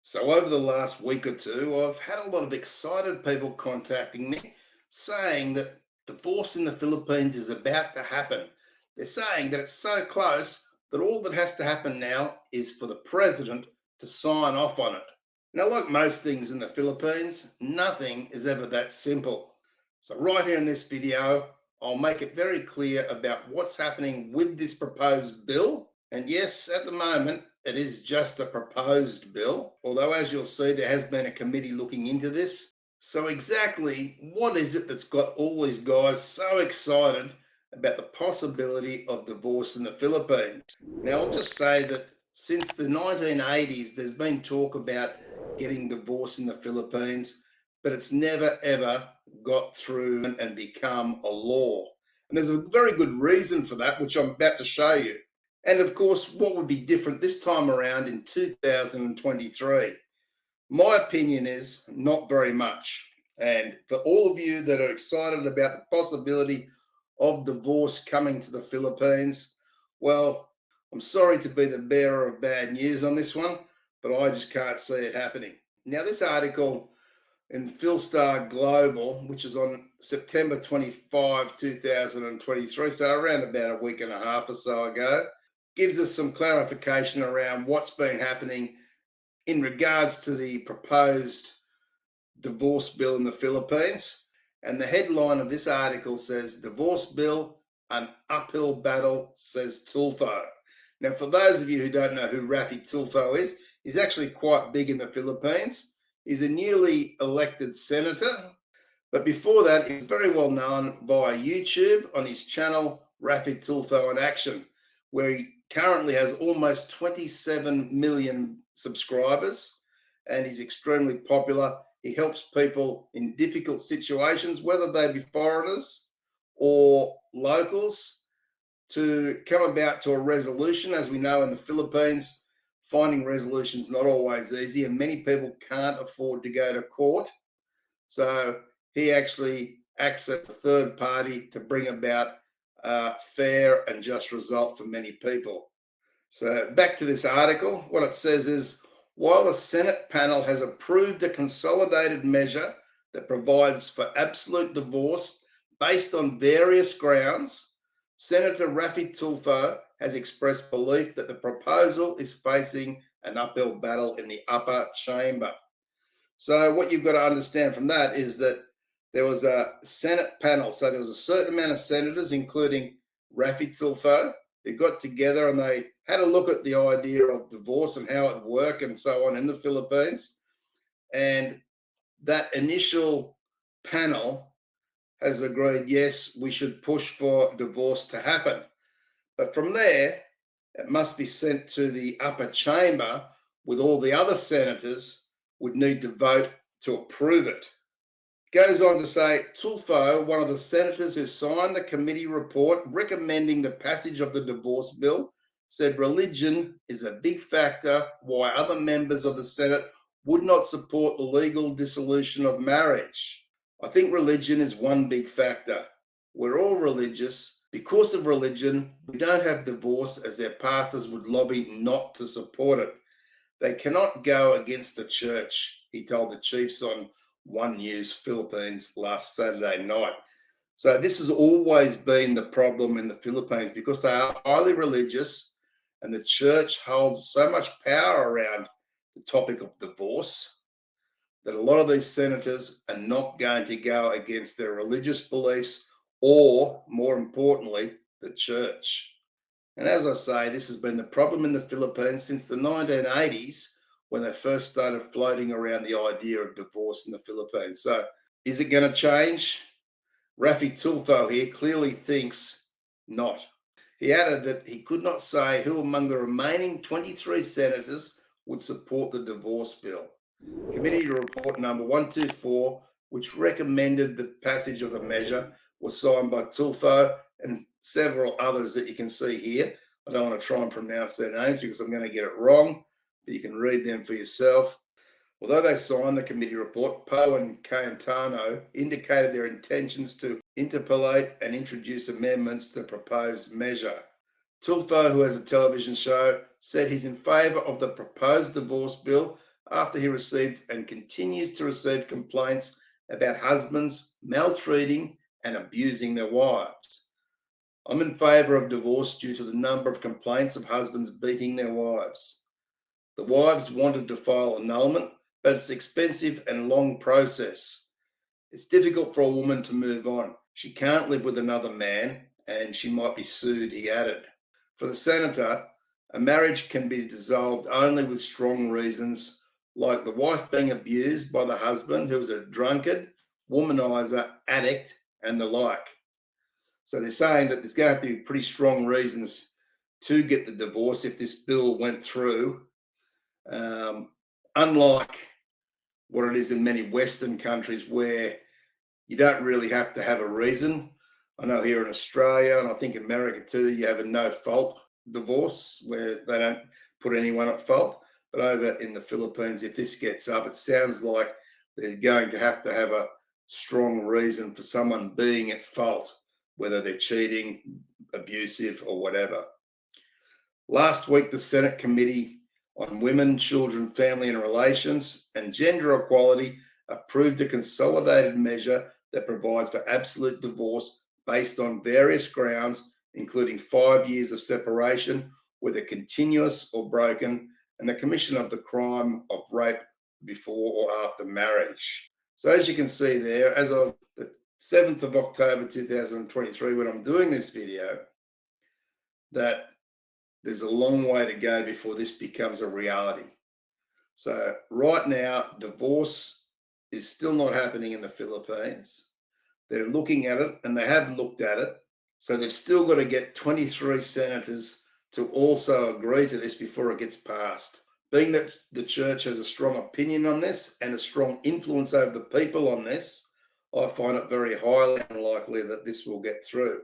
So, over the last week or two, I've had a lot of excited people contacting me saying that divorce in the Philippines is about to happen. They're saying that it's so close that all that has to happen now is for the president to sign off on it. Now, like most things in the Philippines, nothing is ever that simple. So, right here in this video, I'll make it very clear about what's happening with this proposed bill. And yes, at the moment, it is just a proposed bill, although, as you'll see, there has been a committee looking into this. So, exactly what is it that's got all these guys so excited about the possibility of divorce in the Philippines? Now, I'll just say that since the 1980s, there's been talk about getting divorce in the Philippines, but it's never ever got through and become a law. And there's a very good reason for that, which I'm about to show you. And of course, what would be different this time around in 2023? My opinion is not very much. And for all of you that are excited about the possibility of divorce coming to the Philippines, well, I'm sorry to be the bearer of bad news on this one, but I just can't see it happening. Now, this article in Philstar Global, which is on September 25, 2023, so around about a week and a half or so ago, gives us some clarification around what's been happening in regards to the proposed divorce bill in the Philippines. And the headline of this article says, Divorce Bill, an Uphill Battle, says Tulfo. Now, for those of you who don't know who Rafi Tulfo is, he's actually quite big in the Philippines. He's a newly elected senator, but before that, he's very well known via YouTube on his channel, Rafi Tulfo in Action, where he currently has almost 27 million subscribers and he's extremely popular. He helps people in difficult situations, whether they be foreigners or locals, to come about to a resolution. As we know, in the Philippines, finding resolutions not always easy, and many people can't afford to go to court. So he actually acts as a third party to bring about a fair and just result for many people. So back to this article, what it says is, while the Senate panel has approved a consolidated measure that provides for absolute divorce based on various grounds, Senator Rafi Tulfo has expressed belief that the proposal is facing an uphill battle in the upper chamber. So what you've got to understand from that is that there was a Senate panel. So there was a certain amount of senators, including Rafi Tulfo, who got together and they had a look at the idea of divorce and how it worked and so on in the Philippines. And that initial panel has agreed, yes, we should push for divorce to happen. But from there, it must be sent to the upper chamber with all the other senators would need to vote to approve it. Goes on to say, Tulfo, one of the senators who signed the committee report recommending the passage of the divorce bill, said religion is a big factor why other members of the Senate would not support the legal dissolution of marriage. I think religion is one big factor. We're all religious. Because of religion, we don't have divorce as their pastors would lobby not to support it. They cannot go against the church, he told the chiefs on One News Philippines last Saturday night. So this has always been the problem in the Philippines because they are highly religious and the church holds so much power around the topic of divorce that a lot of these senators are not going to go against their religious beliefs or, more importantly, the church. And as I say, this has been the problem in the Philippines since the 1980s when they first started floating around the idea of divorce in the Philippines. So is it going to change? Rafi Tulfo here clearly thinks not. He added that he could not say who among the remaining 23 senators would support the divorce bill. Committee report number 124, which recommended the passage of the measure, was signed by Tulfo and several others that you can see here. I don't want to try and pronounce their names because I'm going to get it wrong, but you can read them for yourself. Although they signed the committee report, Poe and Cayetano indicated their intentions to interpolate and introduce amendments to the proposed measure. Tulfo, who has a television show, said he's in favour of the proposed divorce bill after he received and continues to receive complaints about husbands maltreating and abusing their wives. I'm in favour of divorce due to the number of complaints of husbands beating their wives. The wives wanted to file annulment, but it's expensive and long process. It's difficult for a woman to move on. She can't live with another man and she might be sued, he added. For the senator, a marriage can be dissolved only with strong reasons, like the wife being abused by the husband who is a drunkard, womanizer, addict, and the like. So they're saying that there's going to have to be pretty strong reasons to get the divorce if this bill went through. Unlike what it is in many Western countries where you don't really have to have a reason. I know here in Australia, and I think America too, you have a no-fault divorce where they don't put anyone at fault. But over in the Philippines, if this gets up, it sounds like they're going to have a strong reason for someone being at fault, whether they're cheating, abusive, or whatever. Last week, the Senate Committee on Women, Children, Family and Relations and Gender Equality approved a consolidated measure that provides for absolute divorce based on various grounds, including 5 years of separation, whether continuous or broken, and the commission of the crime of rape before or after marriage. So as you can see there, as of the 7th of October 2023, when I'm doing this video, that there's a long way to go before this becomes a reality. So right now, divorce is still not happening in the Philippines. They're looking at it, and they have looked at it. So they've still got to get 23 senators to also agree to this before it gets passed. Being that the church has a strong opinion on this and a strong influence over the people on this, I find it very highly unlikely that this will get through.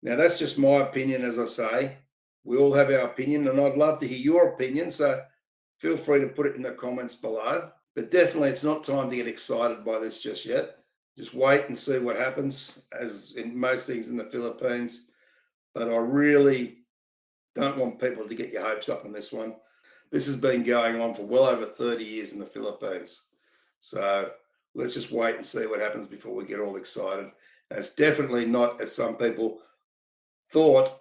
Now, that's just my opinion, as I say. We all have our opinion, and I'd love to hear your opinion. So feel free to put it in the comments below. But definitely, it's not time to get excited by this just yet. Just wait and see what happens, as in most things in the Philippines. But I really don't want people to get your hopes up on this one. This has been going on for well over 30 years in the Philippines. So let's just wait and see what happens before we get all excited. And it's definitely not, as some people thought,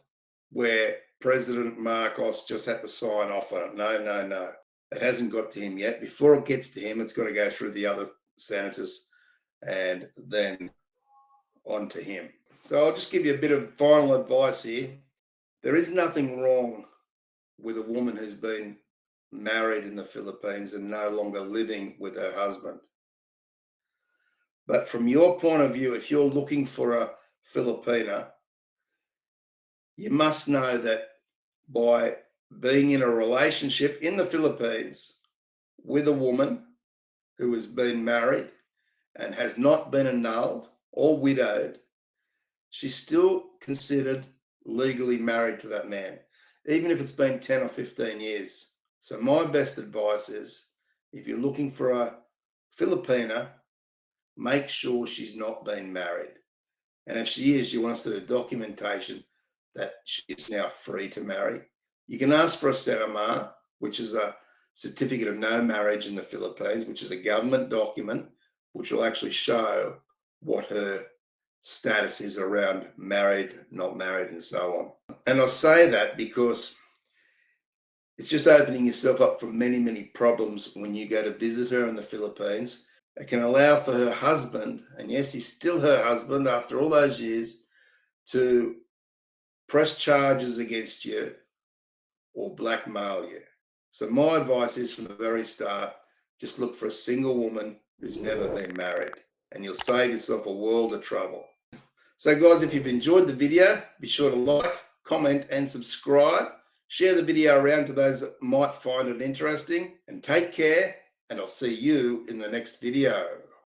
where President Marcos just had to sign off on it. No. It hasn't got to him yet. Before it gets to him, it's got to go through the other senators and then on to him. So I'll just give you a bit of final advice here. There is nothing wrong with a woman who's been married in the Philippines and no longer living with her husband. But from your point of view, if you're looking for a Filipina, you must know that by being in a relationship in the Philippines with a woman who has been married and has not been annulled or widowed, she's still considered legally married to that man, even if it's been 10 or 15 years. So my best advice is, if you're looking for a Filipina, make sure she's not been married. And if she is, you want to see the documentation that she is now free to marry. You can ask for a CENAMAR, which is a certificate of no marriage in the Philippines, which is a government document which will actually show what her status is around married, not married, and so on. And I say that because it's just opening yourself up for many, many problems when you go to visit her in the Philippines. It can allow for her husband, and yes, he's still her husband after all those years, to press charges against you or blackmail you. So my advice is, from the very start, just look for a single woman who's never been married, and you'll save yourself a world of trouble. So guys, if you've enjoyed the video, be sure to like, comment and subscribe. Share the video around to those that might find it interesting, and take care, and I'll see you in the next video.